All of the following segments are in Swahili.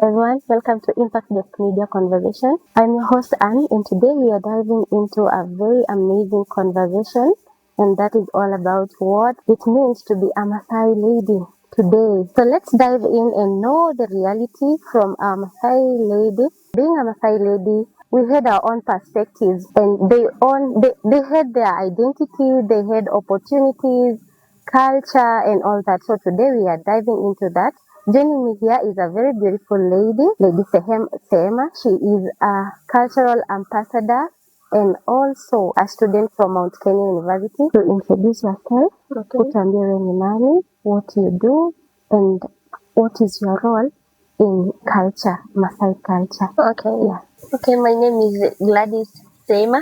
everyone, welcome to Impact Desk Media Conversation. I'm your host Anne, and today we are diving into a very amazing conversation, and that is all about what it means to be a Maasai lady today. So let's dive in and know the reality from a Maasai lady. Being a Maasai lady, we had our own perspectives, and they had their identity, they had opportunities, culture, and all that. So today we are diving into that. Joining me here is a very beautiful lady, Lady Sehema. She is a cultural ambassador and also a student from Mount Kenya University. To introduce yourself, utambie wewe ni nani, what you do, and what is your role in culture, Maasai culture. Okay. Yeah. Okay, my name is Gladys Sehema.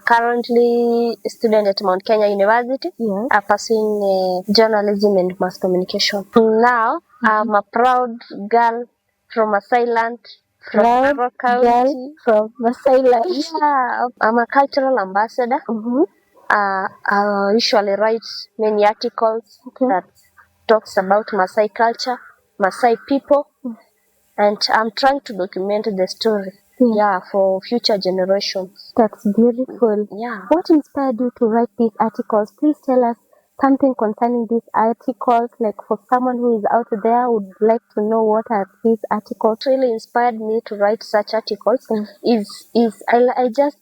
Currently a student at Mount Kenya University. Yes. Pursuing journalism and mass communication. Now, I'm a proud girl from Maasai land, from Narok County. From Maasai land. Yeah, I'm a cultural ambassador. I usually write many articles that talks about Maasai culture, Maasai people, and I'm trying to document the story. Yeah, for future generations. That's beautiful. Yeah. What inspired you to write these articles? Please tell us something concerning these articles, like for someone who is out there would like to know what are these articles. What really inspired me to write such articles is I just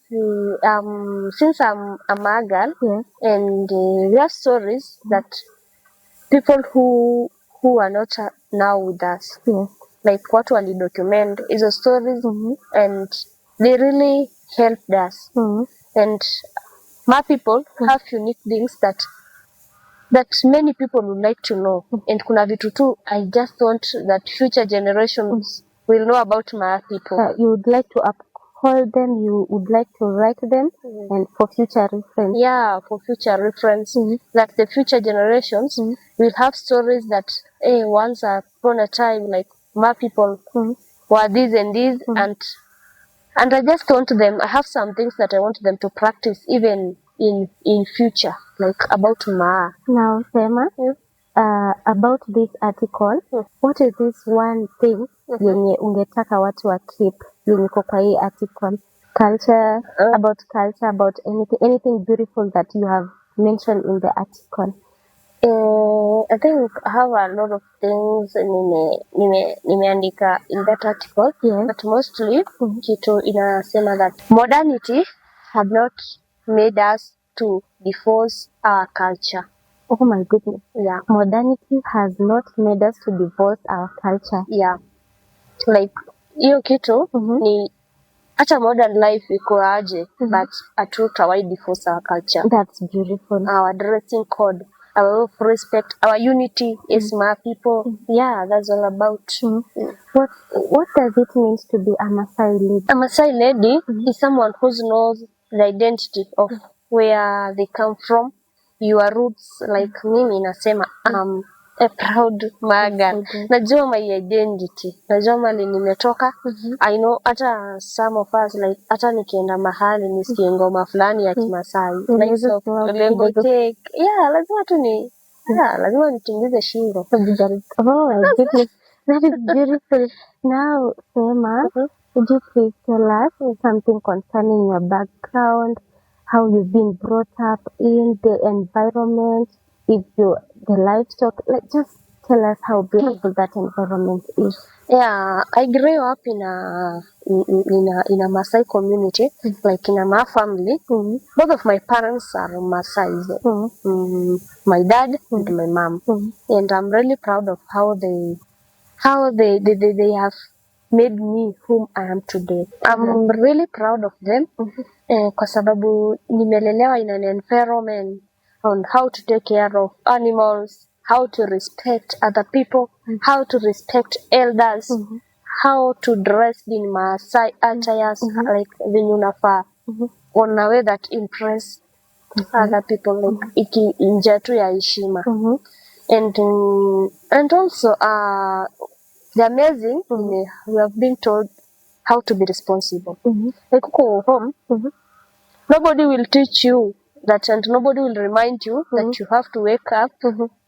since I'm a girl, and we have stories that people who are not now with us, like what wali document is a stories, and they really helped us. And my people have unique things that many people would like to know. And kuna vitu tu, I just want that future generations will know about my people. You would like to uphold them, you would like to write them, and for future reference. Yeah, for future reference. That the future generations will have stories that, hey, once upon a time, like my people were this and this, and I just want them, I have some things that I want them to practice even in future, like about Ma. Now, Sema, about this article, what is this one thing yenye ungetaka watu wa keep yenye iko kwa hii article? Culture, about anything beautiful that you have mentioned in the article. I think I have a lot of things nimeandika in that article, but mostly kitu inasema that modernity have not made us to divorce our culture. Oh my goodness. Yeah. Modernity has not made us to divorce our culture. Yeah. Like, hiyo kitu ni hata modern life iko aje, but hatutawai divorce our culture. That's beautiful. Our dressing code, our way of respect, our unity is my people. Yeah, that's all about. What does it mean to be a Maasai lady? A Maasai lady is someone who knows the identity of where they come from, your roots. Like mimi nasema, a proud Maga. Najua my identity. Najua mali nimetoka. I know hata some of us, like hata nikienda mahali nisikie ngoma fulani ya Kimasai. Like so, lengo take. Yeah, lazima tu ni. Yeah, lazima nitingize shingo. Oh my goodness. That is beautiful. Now, Sema, would you please tell us something concerning your background, how you've been brought up in the environment, the livestock, like just tell us how beautiful that environment is. Yeah, I grew up in a Maasai community, like in my family. Both of my parents are Maasai. My dad and my mom, and I'm really proud of how they have made me whom I am today. I'm really proud of them, kwa sababu nimelelewa in an environment on how to take care of animals, how to respect other people, how to respect elders, how to dress in Maasai attires, like venye unafaa, on a way that impress other people, like iki nje tu ya heshima. And also the amazing, we have been told how to be responsible. Like go home, nobody will teach you that, and nobody will remind you that you have to wake up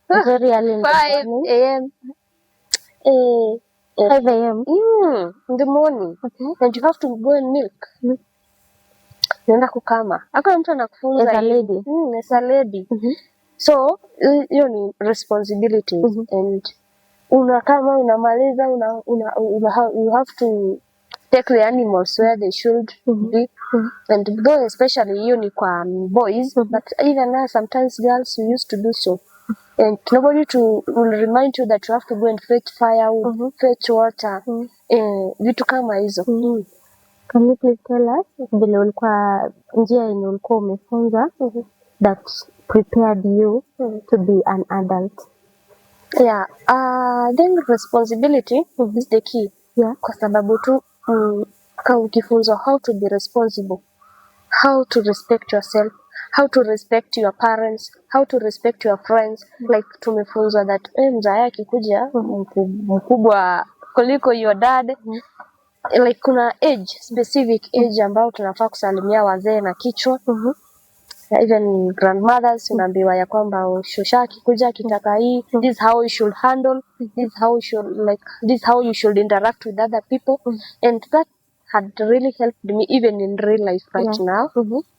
very early in 5 a.m. 5 a.m. In the morning. Okay. And you have to go and milk. Naenda kukama. Hakuna mtu anakufunza As a hivi. lady. As a lady. So, hiyo ni responsibilities. And unakama unamaliza you have to take the animals where they should be. And though especially hiyo ni kwa boys, but even now sometimes girls we used to do so. And nobody will remind you that you have to go and fetch firewood, fetch water, vitu kama hizo. Can you please tell us vile ulikuwa njia yenye ulikuwa umefunza that prepared you to be an adult? Yeah, then responsibility is the key. Yeah. Kwa sababu tu kama ukifunzwa how to be responsible, how to respect yourself, how to respect your parents, how to respect your friends. Like tumefunzwa that mzee akikuja mkubwa kuliko your dad. Like kuna age, specific age ambao tunafaa kusalimia wazee na kichwa. Even grandmothers unaambiwa ya kwamba shosha akikuja akitaka hii, this is how you should handle, this is how you should interact with other people. And that had really helped me even in real life right now.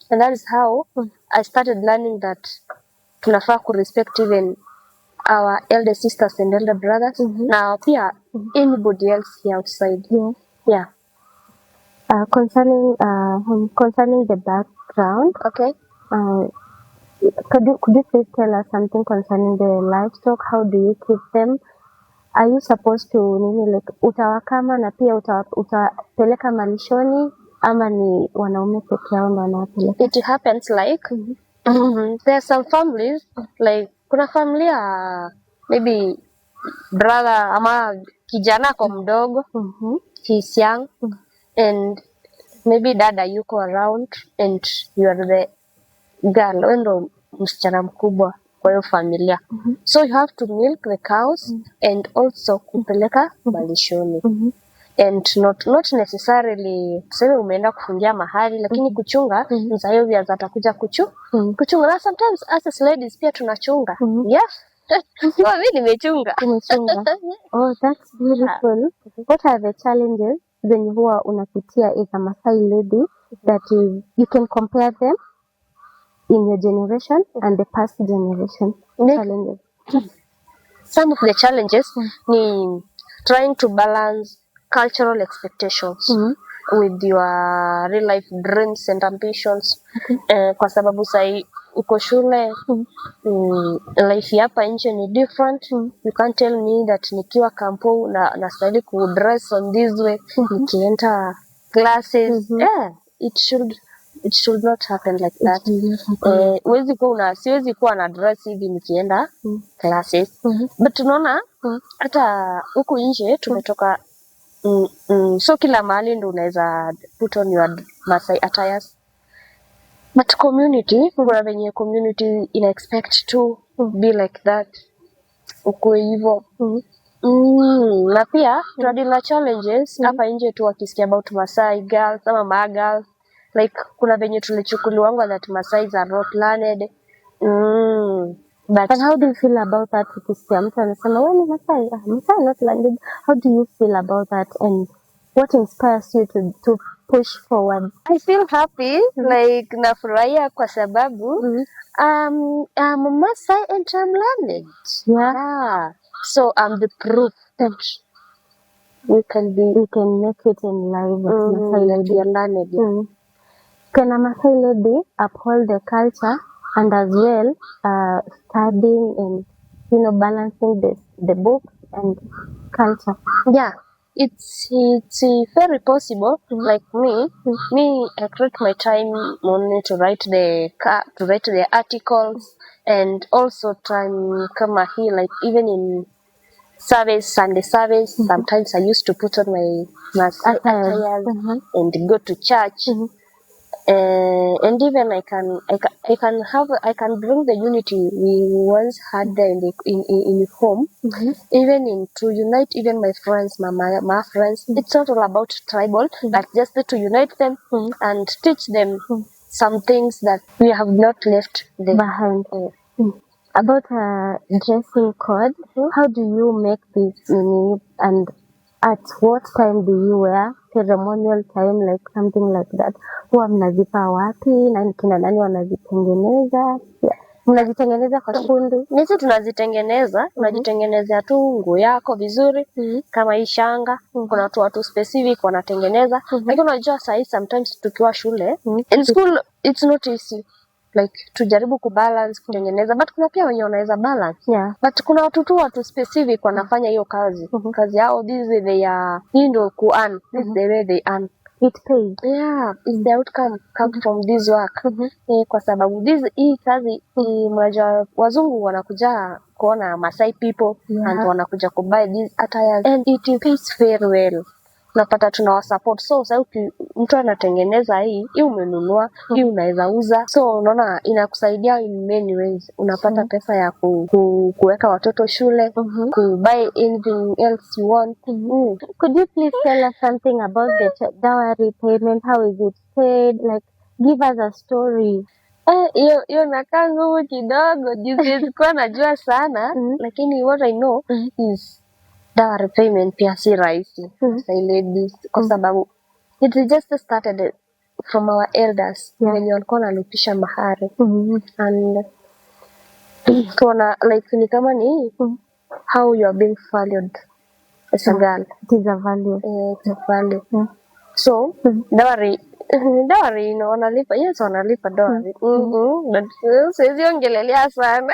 And that is how I started learning that tunafaa ku respect even our elder sisters and elder brothers. Now pia anybody else here outside. Yeah. Concerning the background. Okay. Could you please tell us something concerning the livestock? How do you keep them? Are you supposed to utawakama na pia utapeleka malishoni ama ni wanaume peke yao ndio wanapeleka? It happens like there are some families like kuna familia maybe brother ama kijana kwa mdogo, he's young, and maybe dada yuko around and you are the girl, wewe ndo msichana mkubwa kwa hiyo familia. So you have to milk the cows and also kupeleka malishoni. And not necessarily tuseme umeenda kufungia mahali, lakini kuchunga mzayo vya atakuja kuchunga. Na sometimes as ladies pia tunachunga. Yes. Mimi nimechunga. Oh, that's beautiful. What are the challenges zenye huwa unapitia as a Masai lady that you can compare them in your generation and the past generation? Challenges. Some of the challenges ni trying to balance cultural expectations with your real life dreams and ambitions. Kwa sababu sai uko shule, life hapa nje ni different. You can't tell me that nikiwa kampo na style ku dress on this way, nikienda classes. It should not happen like that. Siwezi kuwa na dress hivi nikienda classes. But tunaona hata huku nje tumetoka, so kila mahali ndo unaweza put on your Masai attires. But community, kuna venye community ina expect to be like that. Ukue hivyo. Na pia tunadila challenges hapa nje tu wakisikia about Masai girls ama ma girls. Like kuna venye tulichukuliwanga that Masais are not learned. But how do you feel about that? Ukisikia mtu anasema wewe ni Masai, Masai not learned. How do you feel about that, and what inspires you to push forward? I feel happy, like nafurahia kwa sababu I'm Masai and I'm learned. Yeah. So I'm the proof that we can make it in life as Masai lady. Can a Masai lady uphold the culture and as well studying and balancing the book and culture? Yeah, it's very possible. Like me, I create my time only to write the articles, and also time kama hii, like even in Sunday service, sometimes I used to put on my Masai attires and go to church. And even I can bring the unity we once had there in home, even to unite even my friends, my friends. It's not all about tribal, but just to unite them and teach them some things that we have not left behind. About dressing code, how do you make this unique and at what time do you wear ceremonial time, like something like that? Huwa mnazipa wapi na kina nani wanazitengeneza? Yeah. Mnazitengeneza kwa kundi? Nisi tunazitengeneza, unajitengenezea tu nguo yako vizuri, kama hii shanga, kuna watu specific wanatengeneza. Lakini unajua sahi sometimes tukiwa shule, in school it's not easy. Like tujaribu kubalance kutengeneza, but kuna pia wenye wanaweza balance. Yeah. But kuna watu specific wanafanya hiyo kazi. Kazi yao this is they are ndio kuearn, this is the way they earn. It pays. Yeah, is the outcome come from this work. Kwa sababu hii kazi mmoja wazungu wanakuja kuona Masai people and wanakuja kubuy these attires and it pays very well. Unapata tunawasupport. So sasa mtu anatengeneza hii umenunua, hii unaweza uza. So unaona inakusaidia in many ways. Unapata pesa ya kuweka watoto shule, ku buy anything else you want. Could you please tell us something about the dowry payment? How is it paid? Like, give us a story. Hiyo nakaa ngumu kidogo. Sikuwa najua sana, lakini what I know is dowry payment pia si rahisi. Ladies, kwa sababu it just started from our elders when walikuwa wanalipisha mahari. And kuna like ni kama ni how you are being valued as a girl. It is a value. It's a value. So dowry wanalipa. Yes, wanalipa dowry. But siwezi ongelelea sana.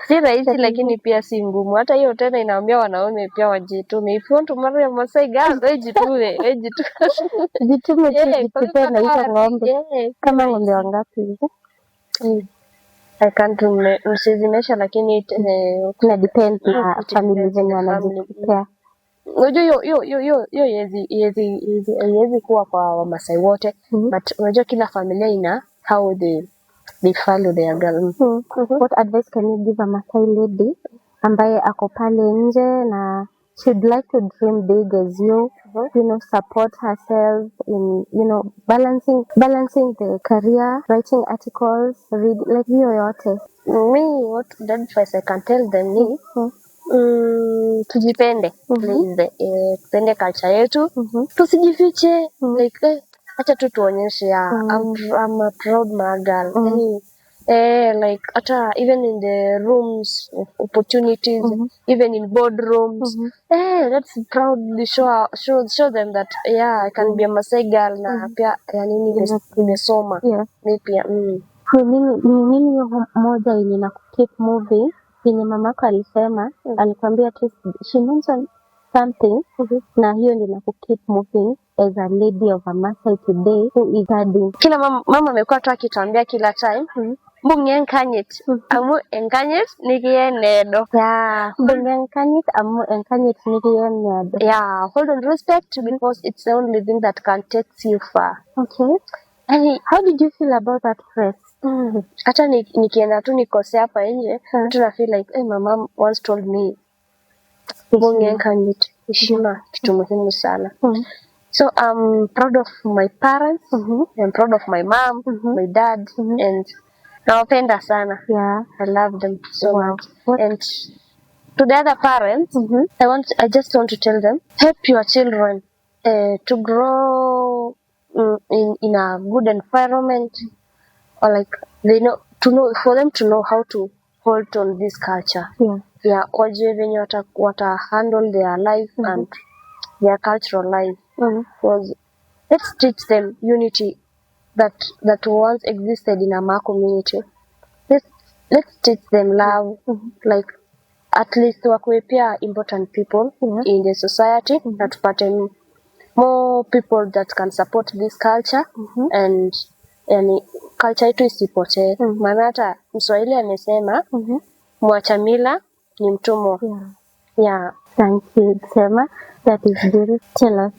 Si rahisi lakini pia si ngumu. Hata hiyo tena inaambia wanaume pia wajitume. If you want to marry a Masai girl, jitume. Jitume tupe na hizo ng'ombe. Kama ng'ombe wangapi? I can't msizimesha lakini kuna depend na family zenye wanajipea. Unajua hiyo yezi kuwa kwa Wamasai wote, but unajua kila familia ina how they value their girl. What advice can you give a Masai lady ambaye ako pale nje na she'd like to dream big as you, support herself in, balancing the career, writing articles, read, like hiyo yote? Me, what advice I can tell them ni tujipende, please, tupende culture yetu, tusijifiche, like acha tu tuonyeshe I'm a proud girl. Like even in the rooms of opportunities, even in boardrooms, let's proudly show them that I can be a Masai girl na pia nimesoma. Ni pia nini moja yenye na keep moving yenye mamako alisema, alikwambia tu she mentioned something na hiyo ndio na keep moving as a lady of a Masai today who is studying. Kila mama amekuwa tu akituambia kila time bungenkanyit amu enkanyit nikiyenedo. Bungenkanyit amu enkanyit nikiyenedo. Hold on respect because it's the only thing that can take you far. Okay. And how did you feel about that phrase? Hata nikienda tu nikose hapa nje, I feel like my mom once told me bungenkanyit, heshima kitu muhimu sana. So I'm proud of my parents, I'm proud of my mom, my dad, and nawapenda sana. I love them so much. And to the other parents, I just want to tell them, help your children to grow in a good environment, or like for them to know how to hold on this culture. Wajue venye wata handle their life and their cultural life. Because let's teach them unity that once existed in our community. Let's teach them love, like at least wakuwe pia important people in the society, na tupate more people that can support this culture and culture yetu isipotee. Maana hata Mswahili amesema mwacha mila ni mtumwa. Thank you, Sema. That is good. Tell us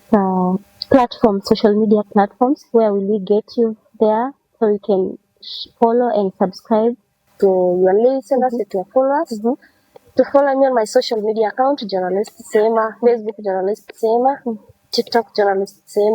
platforms, social media platforms, where will we get you there so we can follow and subscribe to your listeners, to your followers. To follow me on my social media account, Journalist Sema, Facebook Journalist Sema, TikTok Journalist Sema.